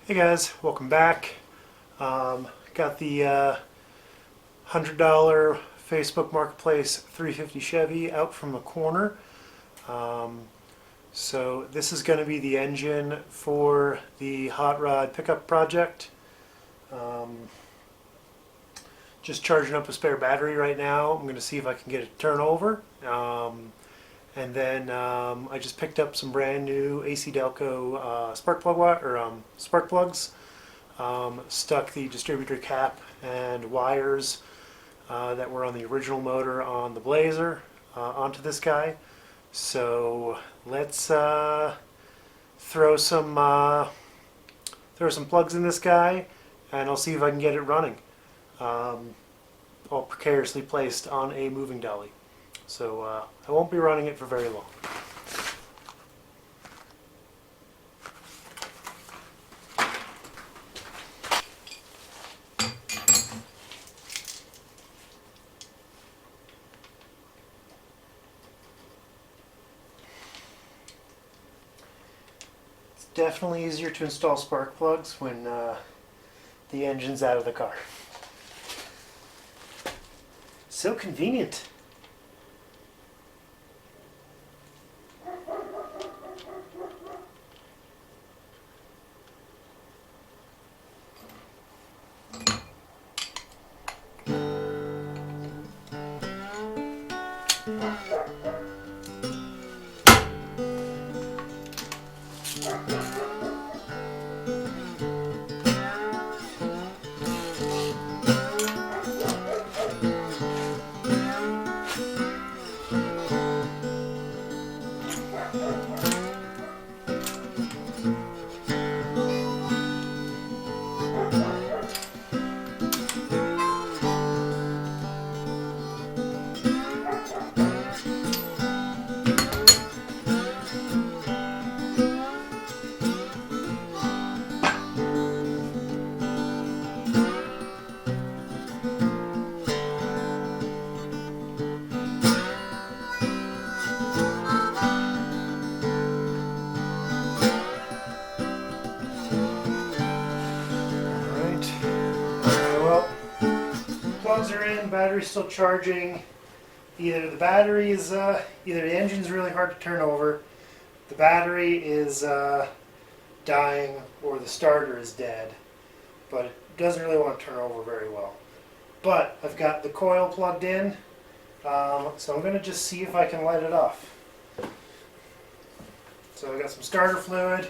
Hey guys, welcome back. Got the $100 Facebook Marketplace 350 Chevy out from the corner. So this is going to be the engine for the Hotrod pickup project. Just charging up a spare battery right now. I'm going to see if I can get it to turn over. And then I just picked up some brand new AC Delco spark plugs. Stuck the distributor cap and wires that were on the original motor on the Blazer onto this guy. So let's throw some plugs in this guy, and I'll see if I can get it running. All precariously placed on a moving dolly. So I won't be running it for very long. It's definitely easier to install spark plugs when the engine's out of the car. So convenient. Plugs are in, battery's still charging. Either the engine's really hard to turn over, the battery is dying, or the starter is dead. But it doesn't really want to turn over very well. But I've got the coil plugged in, so I'm going to just see if I can light it off. So I've got some starter fluid.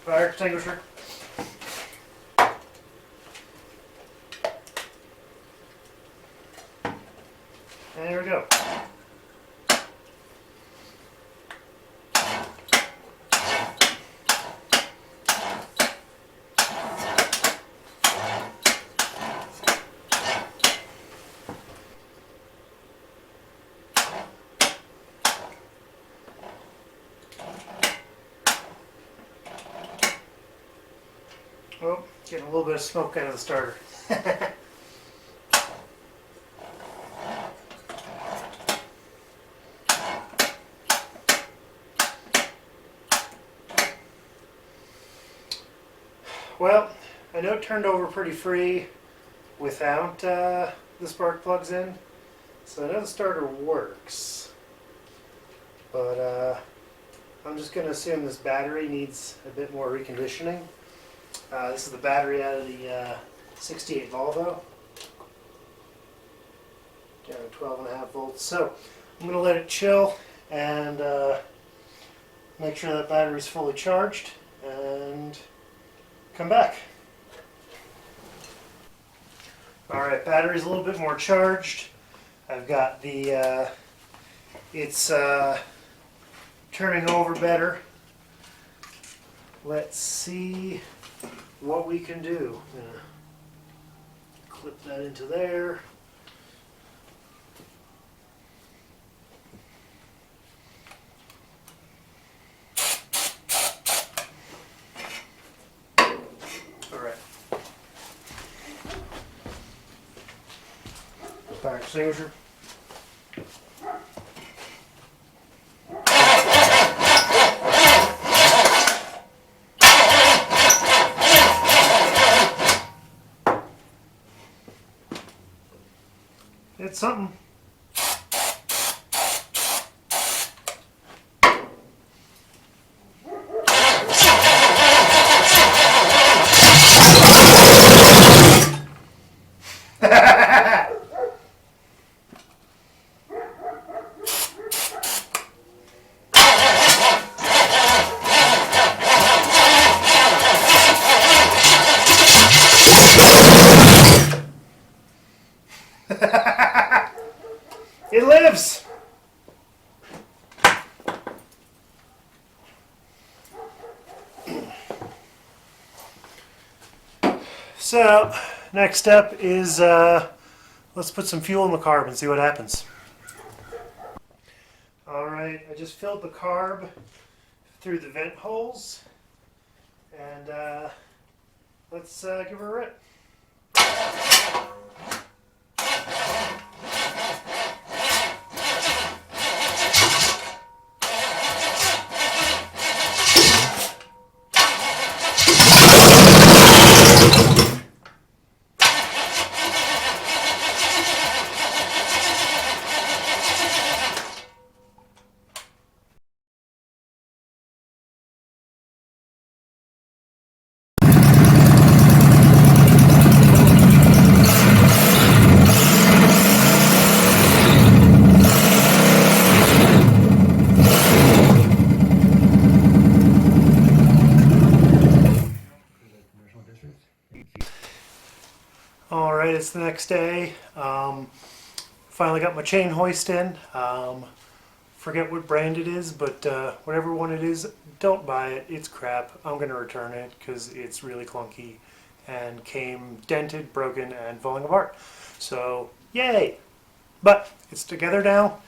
Fire extinguisher. And there we go. Oh, getting a little bit of smoke out of the starter. Well, I know it turned over pretty free without the spark plugs in, so I know the starter works. But I'm just going to assume this battery needs a bit more reconditioning. This is the battery out of the 68 Volvo, down to 12.5 volts. So I'm going to let it chill and make sure that battery's fully charged and come back. Alright, battery's a little bit more charged. I've got the, it's turning over better. Let's see what we can do. I'm gonna clip that into there. fire extinguisher. It's something. It lives! So, next step is let's put some fuel in the carb and see what happens. Alright, I just filled the carb through the vent holes, and let's give her a rip. Alright, it's the next day. Finally got my chain hoist in. Forget what brand it is, but whatever one it is, don't buy it. It's crap. I'm going to return it because it's really clunky and came dented, broken, and falling apart. So, yay! But it's together now.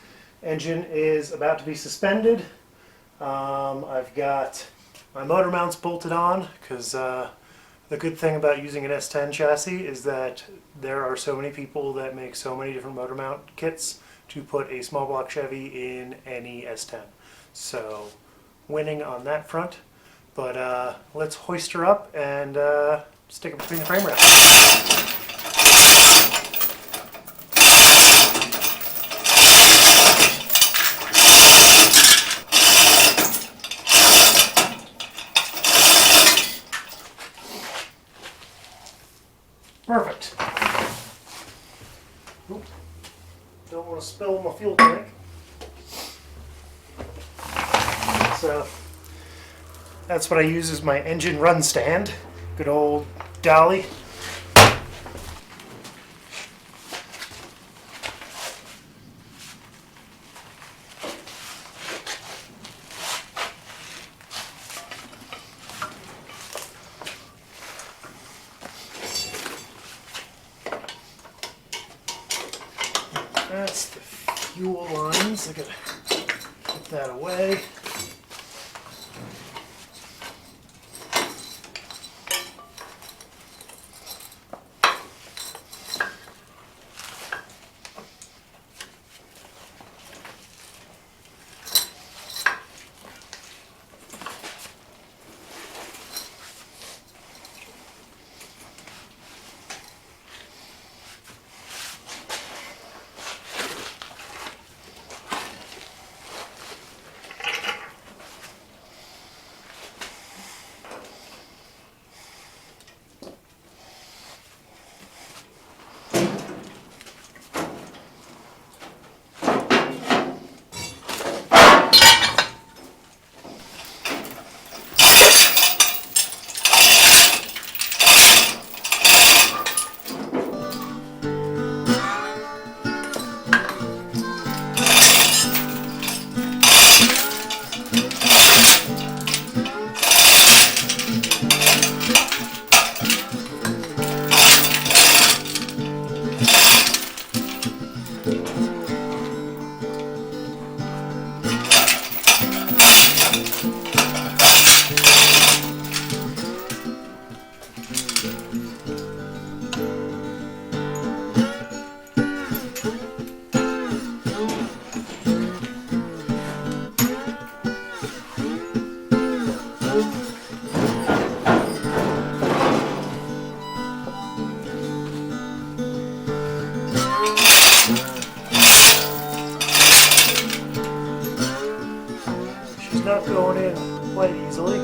Engine is about to be suspended. I've got my motor mounts bolted on because the good thing about using an S10 chassis is that there are so many people that make so many different motor mount kits to put a small block Chevy in any S10. So, winning on that front. But let's hoist her up and stick it between the frame rails. Perfect. Oop. Don't want to spill my fuel tank. So that's what I use as my engine run stand. Good old dolly. That's the fuel lines. I gotta put that away. she's not going in quite easily.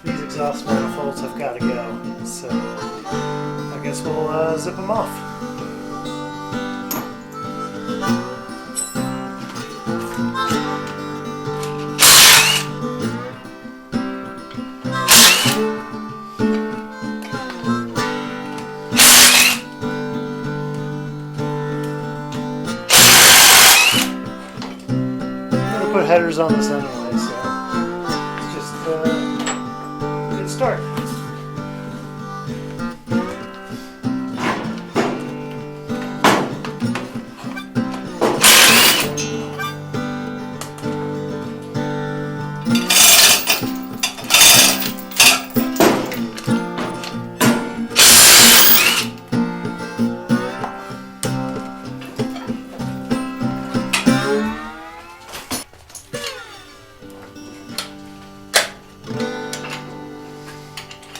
These exhaust manifolds have got to go, so I guess we'll zip them off. Put headers on this anyway, so it's just a good start.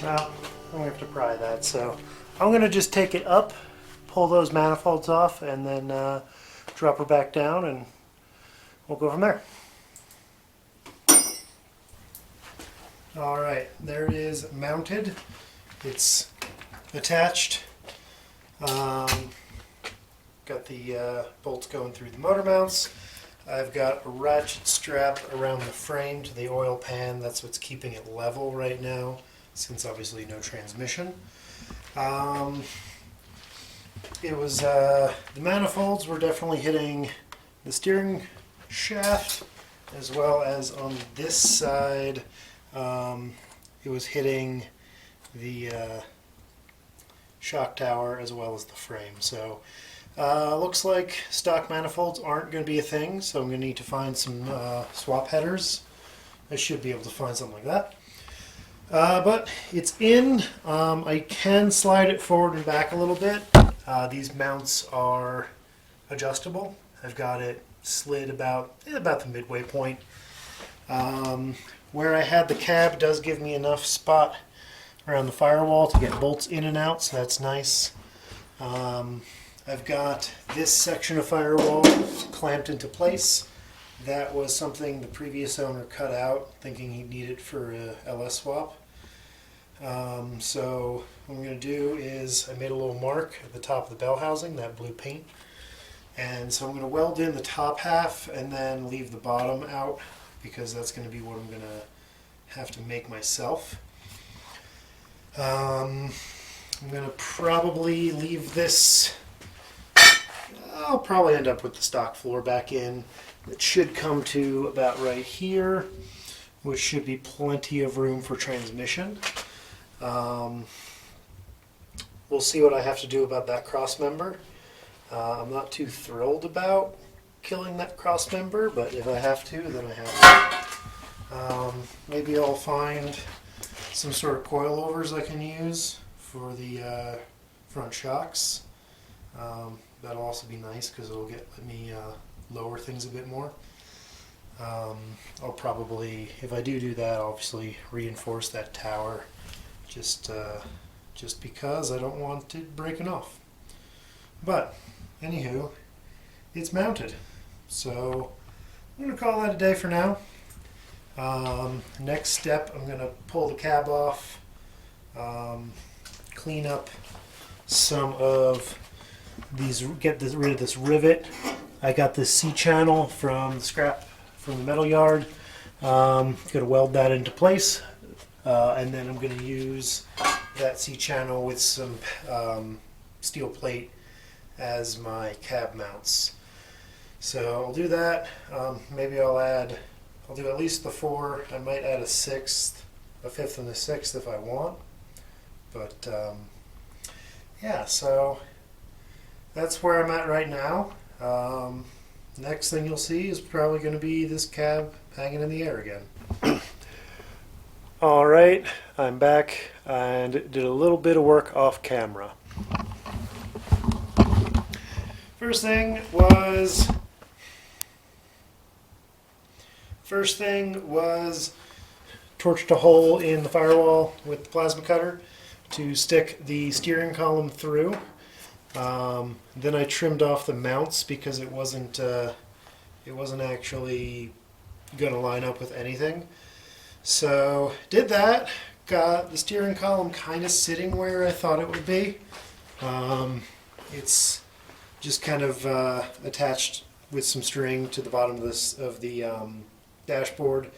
Well, I'm going to have to pry that, so I'm going to just take it up, pull those manifolds off, and then drop her back down, and we'll go from there. Alright, there it is mounted. It's attached. Got the bolts going through the motor mounts. I've got a ratchet strap around the frame to the oil pan. That's what's keeping it level right now, since obviously no transmission. The manifolds were definitely hitting the steering shaft, as well as on this side it was hitting the shock tower as well as the frame. So looks like stock manifolds aren't going to be a thing, so I'm going to need to find some swap headers. I should be able to find something like that. But it's in. I can slide it forward and back a little bit. These mounts are adjustable. I've got it slid about the midway point. Where I had the cab does give me enough spot around the firewall to get bolts in and out, so that's nice. I've got this section of firewall clamped into place. That was something the previous owner cut out, thinking he'd need it for a LS swap. So what I'm going to do is I made a little mark at the top of the bell housing, that blue paint. And so I'm going to weld in the top half and then leave the bottom out, because that's going to be what I'm going to have to make myself. I'm going to probably leave this. I'll probably end up with the stock floor back in. It should come to about right here, which should be plenty of room for transmission. We'll see what I have to do about that cross member. I'm not too thrilled about killing that cross member, but if I have to, then I have to. Maybe I'll find some sort of coilovers I can use for the front shocks. That'll also be nice because it'll let me lower things a bit more. I'll probably, if I do that, obviously reinforce that tower, just because I don't want it breaking off. But anywho, it's mounted, so I'm going to call that a day for now. Next step, I'm going to pull the cab off, clean up some of these, get rid of this rivet. I got this C-channel from the scrap from the metal yard. Going to weld that into place, and then I'm going to use that C-channel with some steel plate as my cab mounts. So I'll do that. Maybe I'll do at least the 4. I might add a 6th, a 5th and a 6th if I want. But yeah, so that's where I'm at right now. Next thing you'll see is probably going to be this cab hanging in the air again. Alright, I'm back and did a little bit of work off camera. First thing was torched a hole in the firewall with the plasma cutter to stick the steering column through. Then I trimmed off the mounts because it wasn't it wasn't actually going to line up with anything. So did that, got the steering column kind of sitting where I thought it would be. It's just kind of attached with some string to the bottom of the dashboard,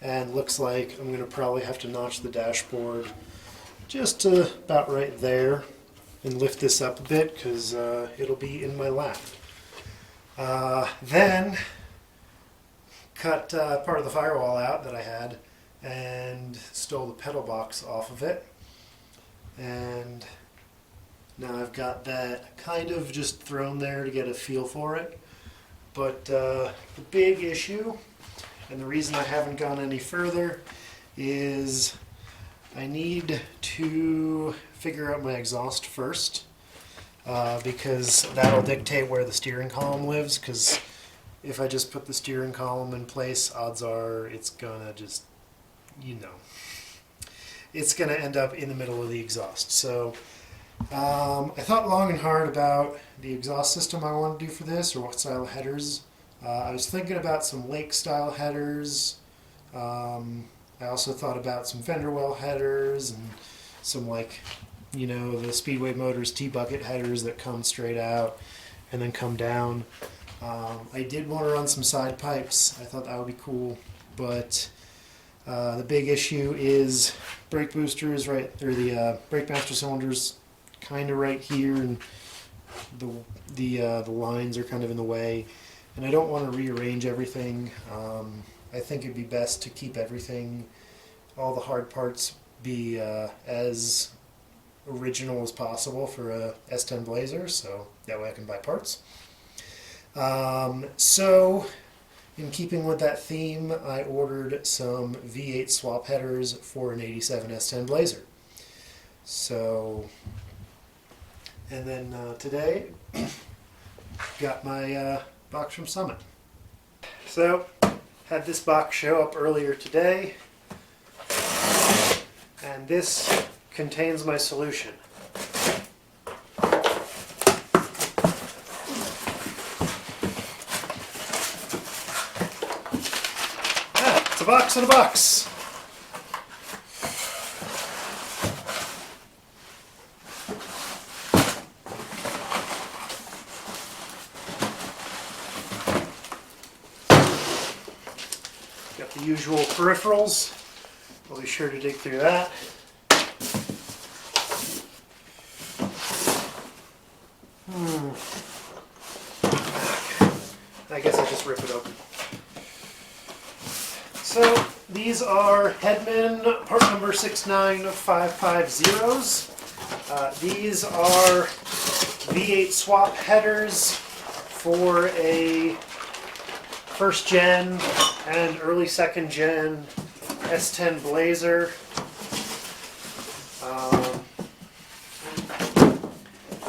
and looks like I'm going to probably have to notch the dashboard just to about right there and lift this up a bit because it'll be in my lap. Then cut part of the firewall out that I had and stole the pedal box off of it, and now I've got that kind of just thrown there to get a feel for it. But the big issue, and the reason I haven't gone any further, is I need to figure out my exhaust first, because that'll dictate where the steering column lives, because if I just put the steering column in place, odds are it's gonna just, it's gonna end up in the middle of the exhaust. So I thought long and hard about the exhaust system I want to do for this, or what style of headers. I was thinking about some lake style headers. I also thought about some fender well headers and some the Speedway Motors T-bucket headers that come straight out and then come down. I did want to run some side pipes. I thought that would be cool, but the big issue is brake boosters, right, or the brake master cylinders, kind of right here, and the lines are kind of in the way, and I don't want to rearrange everything. I think it'd be best to keep everything, all the hard parts, be as original as possible for a S10 Blazer, so that way I can buy parts. So in keeping with that theme, I ordered some V8 swap headers for an 87 S10 Blazer. So, and then today got my box from Summit. So had this box show up earlier today, and this contains my solution. It's a box in a box. Got the usual peripherals. I'll be sure to dig through that. I guess I'll just rip it open. So these are Hedman part number 69550s. These are V8 swap headers for a first gen and early second gen S10 Blazer.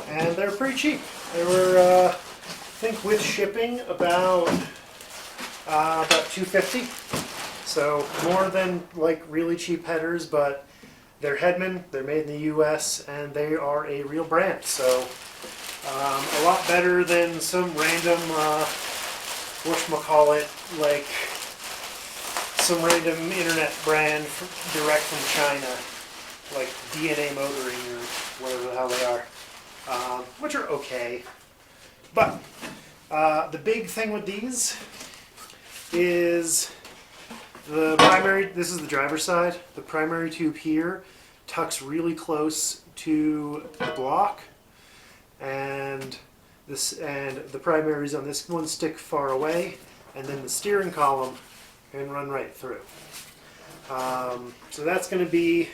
And they're pretty cheap. They were, I think with shipping, about $250. So more than really cheap headers, but they're Hedman, they're made in the US, and they are a real brand. So a lot better than some random, whatchamacallit, some random internet brand direct from China, like DNA Motoring or whatever the hell they are, which are okay. But the big thing with these is the primary, this is the driver's side, the primary tube here tucks really close to the block, and the primaries on this one stick far away, and then the steering column can run right through. So that's going to be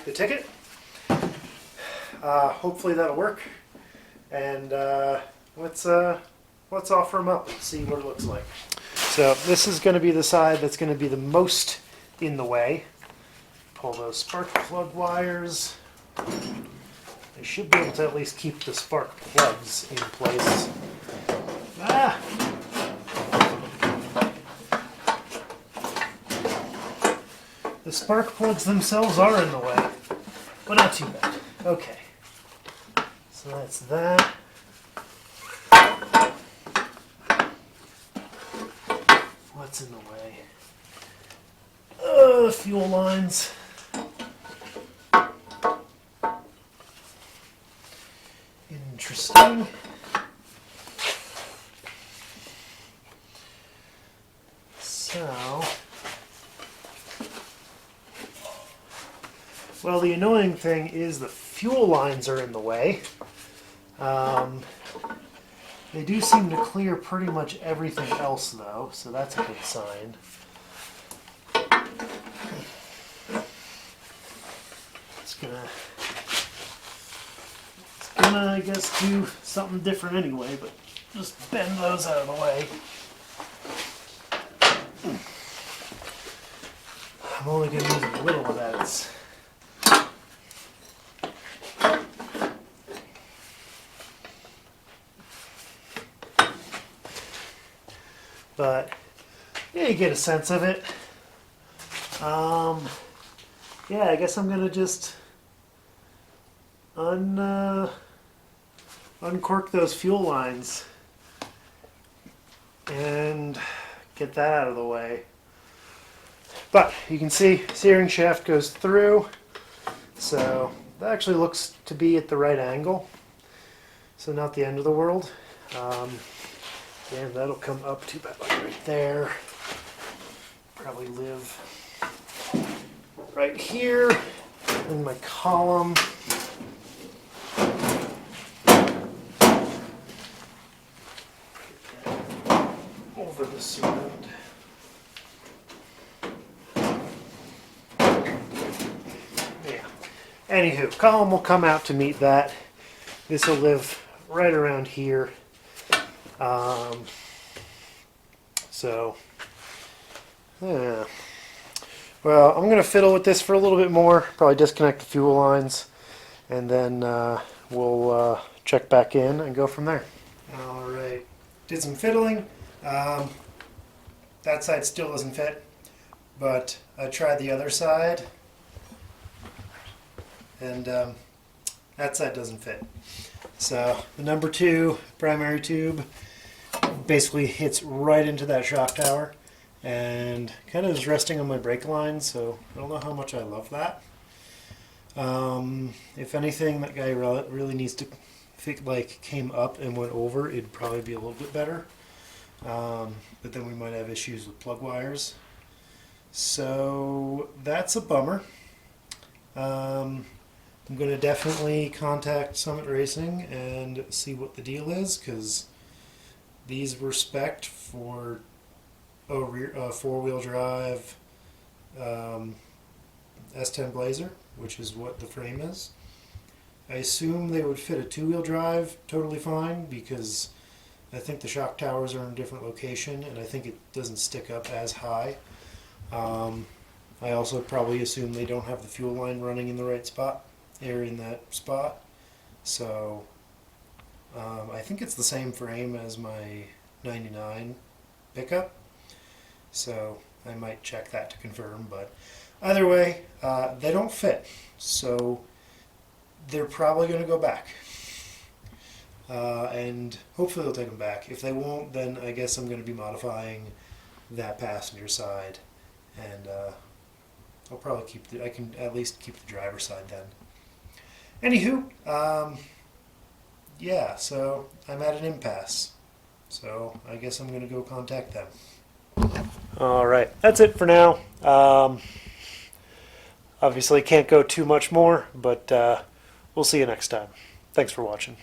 the ticket. Hopefully that'll work, and let's offer them up and see what it looks like. So this is going to be the side that's going to be the most in the way. Pull those spark plug wires. I should be able to at least keep the spark plugs in place. The spark plugs themselves are in the way, but not too bad. Okay, so that's that. the way. Fuel lines. Interesting. So, well, the annoying thing is the fuel lines are in the way. They do seem to clear pretty much everything else, though, so that's a good sign. It's gonna, I guess, do something different anyway, but just bend those out of the way. I'm only going to use a little of that. But yeah, you get a sense of it. Yeah, I guess I'm going to just uncork those fuel lines and get that out of the way. But you can see steering shaft goes through, so that actually looks to be at the right angle, so not the end of the world. And that'll come up to about like right there. Probably live right here in my column. Over the surround. Yeah. Anywho, column will come out to meet that. This will live right around here. So, yeah. Well, I'm going to fiddle with this for a little bit more, probably disconnect the fuel lines, and then we'll check back in and go from there. Alright, did some fiddling. That side still doesn't fit, but I tried the other side, and that side doesn't fit. So the number 2 primary tube basically hits right into that shock tower and kind of is resting on my brake line, so I don't know how much I love that. If anything, that guy really needs to came up and went over, it'd probably be a little bit better. But then we might have issues with plug wires. So that's a bummer. I'm going to definitely contact Summit Racing and see what the deal is, because these were spec'd for a four-wheel drive S10 Blazer, which is what the frame is. I assume they would fit a two-wheel drive totally fine, because I think the shock towers are in a different location, and I think it doesn't stick up as high. I also probably assume they don't have the fuel line running in the right spot, or in that spot. So I think it's the same frame as my 99 pickup, so I might check that to confirm, but either way, they don't fit, so they're probably going to go back. And hopefully they'll take them back. If they won't, then I guess I'm going to be modifying that passenger side, and I'll probably I can at least keep the driver's side then. Anywho, yeah, so I'm at an impasse, so I guess I'm going to go contact them. Alright, that's it for now. Obviously can't go too much more, but we'll see you next time. Thanks for watching.